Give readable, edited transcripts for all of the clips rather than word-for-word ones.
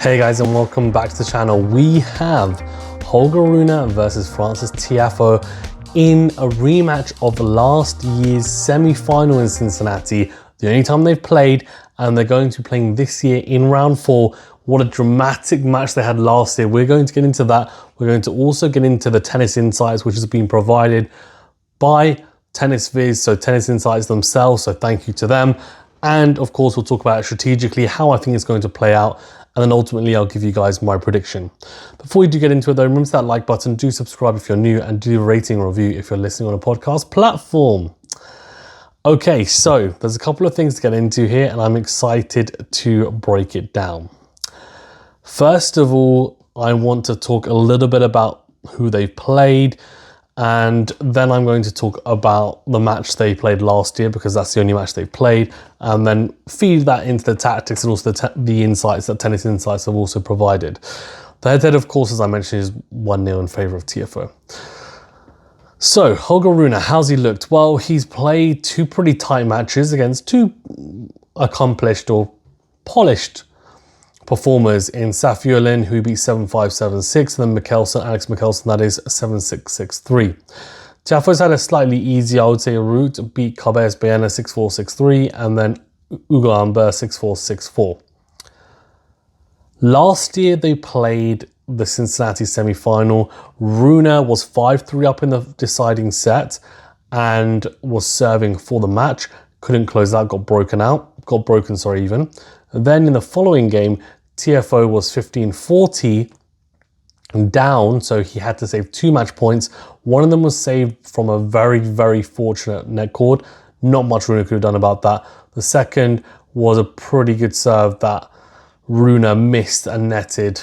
Hey guys, and welcome back to the channel. We have Holger Rune versus Francis Tiafoe in a rematch of last year's semi-final in Cincinnati. The only time they've played, and they're going to be playing this year in round 4. What a dramatic match they had last year. We're going to get into that. We're going to also get into the tennis insights, which has been provided by Tennis Viz, so Tennis Insights themselves, so thank you to them. And of course, we'll talk about it strategically, how I think it's going to play out, and then ultimately I'll give you guys my prediction. Before we do get into it though, remember that like button, do subscribe if you're new, and do a rating or review if you're listening on a podcast platform. Okay, so there's a couple of things to get into here, and I'm excited to break it down. First of all, I want to talk a little bit about who they've played, and then I'm going to talk about the match they played last year, because that's the only match they've played, and then feed that into the tactics and also the insights that Tennis Insights have also provided. The head-to-head, of course, as I mentioned, is 1-0 in favour of Tiafoe. So, Holger Rune, how's he looked? Well, he's played two pretty tight matches against two accomplished or polished performers in Cincinnati, who beat 7-5, 7-6, and then Alex Michelsen, that is 7-6, 6-3. Tiafoe's had a slightly easier, I would say, route, beat Cabez Bayena 6-4, 6-3, and then Ugo Amber 6-4, 6-4. Last year, they played the Cincinnati semi-final. Rune was 5-3 up in the deciding set and was serving for the match. Couldn't close out, got broken, even. Then in the following game, Tiafoe was 15-40 down, so he had to save 2 match points. One of them was saved from a very, very fortunate net cord. Not much Rune could have done about that. The second was a pretty good serve that Rune missed and netted,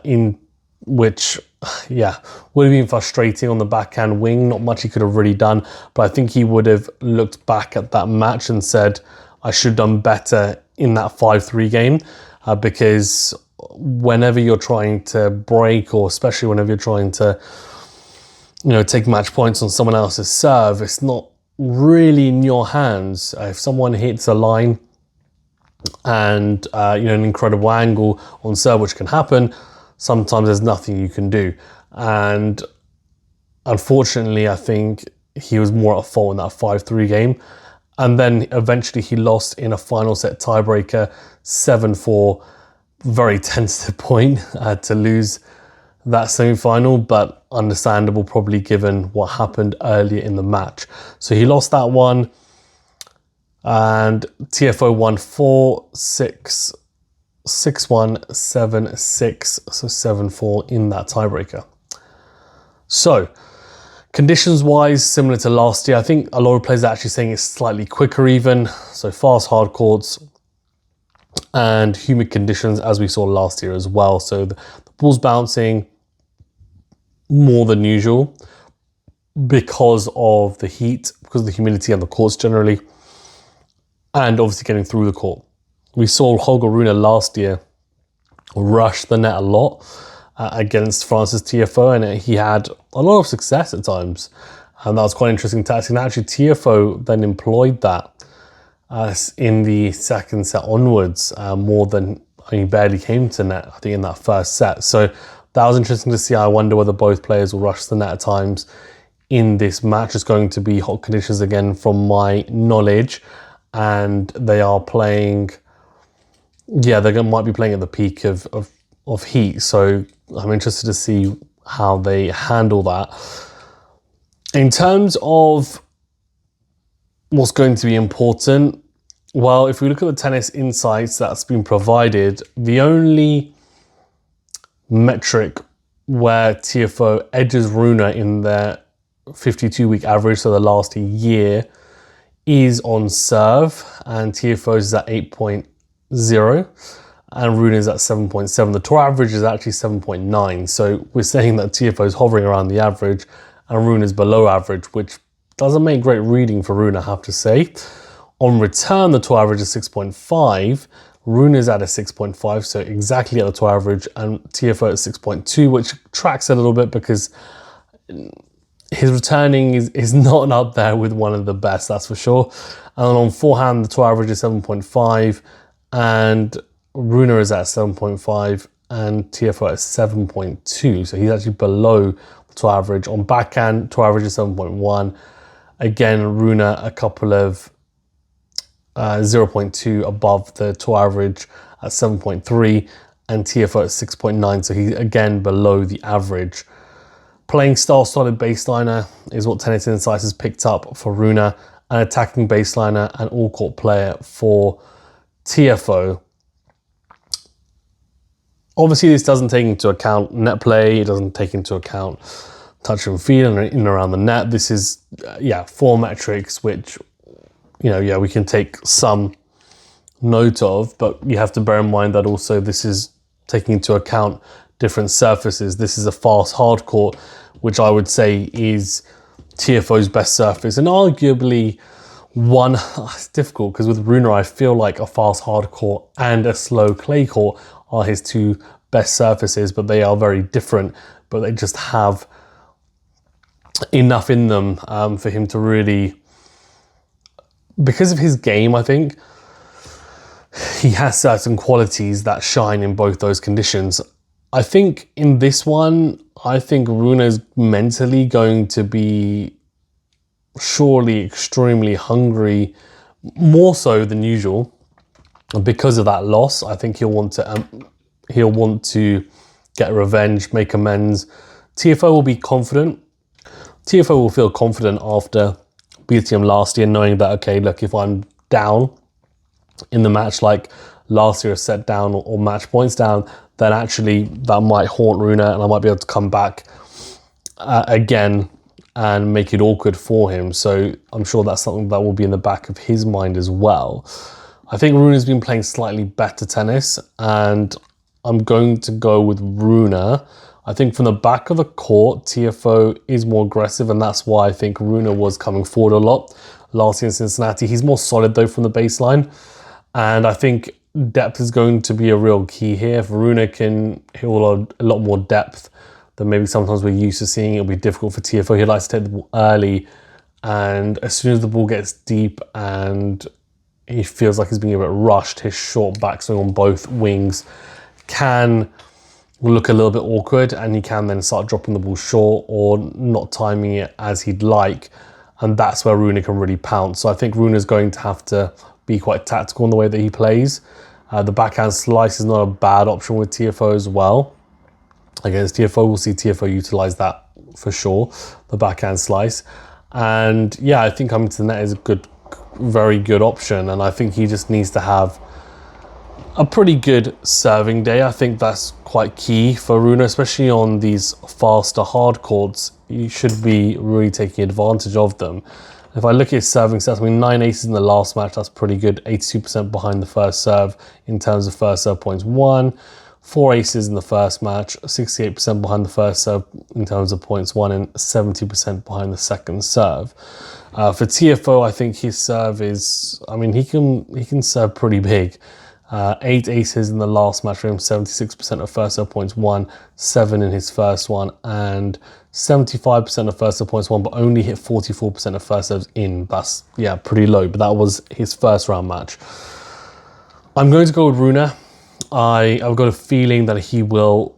in which, yeah, would have been frustrating on the backhand wing. Not much he could have really done, but I think he would have looked back at that match and said, I should have done better in that 5-3 game, because whenever you're trying to break, or especially whenever you're trying to, take match points on someone else's serve, it's not really in your hands. If someone hits a line and an incredible angle on serve, which can happen, sometimes there's nothing you can do. And unfortunately, I think he was more at fault in that 5-3 game. And then eventually he lost in a final set tiebreaker, 7-4, very tentative point to lose that semi-final, but understandable probably given what happened earlier in the match. So he lost that one, and Tiafoe won 4-6, 6-1, 7-6, so 7-4 in that tiebreaker. So, conditions-wise, similar to last year. I think a lot of players are actually saying it's slightly quicker even. So fast hard courts and humid conditions, as we saw last year as well. So the ball's bouncing more than usual because of the heat, because of the humidity and the courts generally, and obviously getting through the court. We saw Holger Rune last year rush the net a lot against Francis Tiafoe, and he had a lot of success at times, and that was quite interesting tactic. And actually Tiafoe then employed that in the second set onwards, more than he barely came to net, I think, in that first set. So that was interesting to see. I wonder whether both players will rush the net at times in this match. It's going to be hot conditions again from my knowledge, and they are playing, they might be playing at the peak of heat, so I'm interested to see how they handle that. In terms of what's going to be important, well, if we look at the tennis insights that's been provided, the only metric where Tiafoe edges Rune in their 52-week average, so the last year, is on serve, and Tiafoe's is at 8.0. and Rune is at 7.7. The tour average is actually 7.9. So we're saying that Tiafoe is hovering around the average and Rune is below average, which doesn't make great reading for Rune, I have to say. On return, the tour average is 6.5. Rune is at a 6.5, so exactly at the tour average, and Tiafoe at 6.2, which tracks a little bit because his returning is not up there with one of the best, that's for sure. And on forehand, the tour average is 7.5, and Rune is at 7.5, and Tiafoe at 7.2. So he's actually below the tour average. On backhand, tour average is 7.1. Again, Rune a couple of 0.2 above the tour average at 7.3, and Tiafoe at 6.9. So he's again below the average. Playing style, solid baseliner is what Tennis Insights has picked up for Rune. An attacking baseliner and all-court player for Tiafoe. Obviously, this doesn't take into account net play. It doesn't take into account touch and feel in and around the net. This is, four metrics, which, we can take some note of, but you have to bear in mind that also this is taking into account different surfaces. This is a fast hard court, which I would say is Tiafoe's best surface, and arguably it's difficult because with Rune, I feel like a fast hard court and a slow clay court are his two best surfaces, but they are very different, but they just have enough in them for him to really, because of his game, I think he has certain qualities that shine in both those conditions. I think in this one, Rune is mentally going to be surely extremely hungry, more so than usual. Because of that loss, I think he'll want to get revenge, make amends. Tiafoe will be confident. Tiafoe will feel confident after beating him last year, knowing that, okay, look, if I'm down in the match, like last year, a set down or match points down, then actually that might haunt Rune, and I might be able to come back again and make it awkward for him. So I'm sure that's something that will be in the back of his mind as well. I think Rune has been playing slightly better tennis, and I'm going to go with Rune. I think from the back of the court, Tiafoe is more aggressive, and that's why I think Rune was coming forward a lot last year in Cincinnati. He's more solid though from the baseline, and I think depth is going to be a real key here. If Rune can hit a lot more depth than maybe sometimes we're used to seeing, it'll be difficult for Tiafoe. He likes to take the ball early, and as soon as the ball gets deep and he feels like he's being a bit rushed, his short backswing on both wings can look a little bit awkward, and he can then start dropping the ball short or not timing it as he'd like, and that's where Rune can really pounce. So I think Rune is going to have to be quite tactical in the way that he plays. The backhand slice is not a bad option with Tiafoe as well. Against Tiafoe, we'll see Tiafoe utilize that for sure, the backhand slice. And yeah, I think coming to the net is a very good option, and I think he just needs to have a pretty good serving day. I think that's quite key for Rune, especially on these faster hard courts. You should be really taking advantage of them. If I look at his serving stats, 9 aces in the last match, that's pretty good. 82% behind the first serve in terms of first serve points won. 4 aces in the first match, 68% behind the first serve in terms of points won, and 70% behind the second serve. For Tiafoe, I think his serve is, he can serve pretty big. 8 aces in the last match for him, 76% of first serve points won, 7 in his first one, and 75% of first serve points won, but only hit 44% of first serves in. That's, pretty low, but that was his first round match. I'm going to go with Rune. I've got a feeling that he will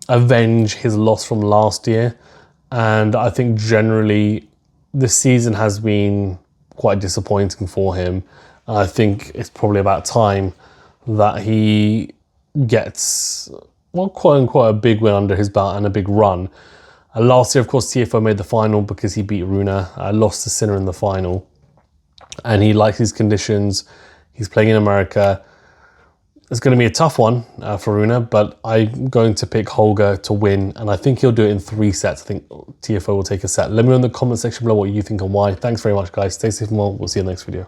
avenge his loss from last year, and I think generally this season has been quite disappointing for him. I think it's probably about time that he gets, quote unquote, a big win under his belt and a big run. Last year, of course, Tiafoe made the final because he beat Rune, lost to Sinner in the final, and he likes his conditions. He's playing in America. It's going to be a tough one for Rune, but I'm going to pick Holger to win, and I think he'll do it in 3 sets. I think Tiafoe will take a set. Let me know in the comment section below what you think and why. Thanks very much, guys. Stay safe and well. We'll see you in the next video.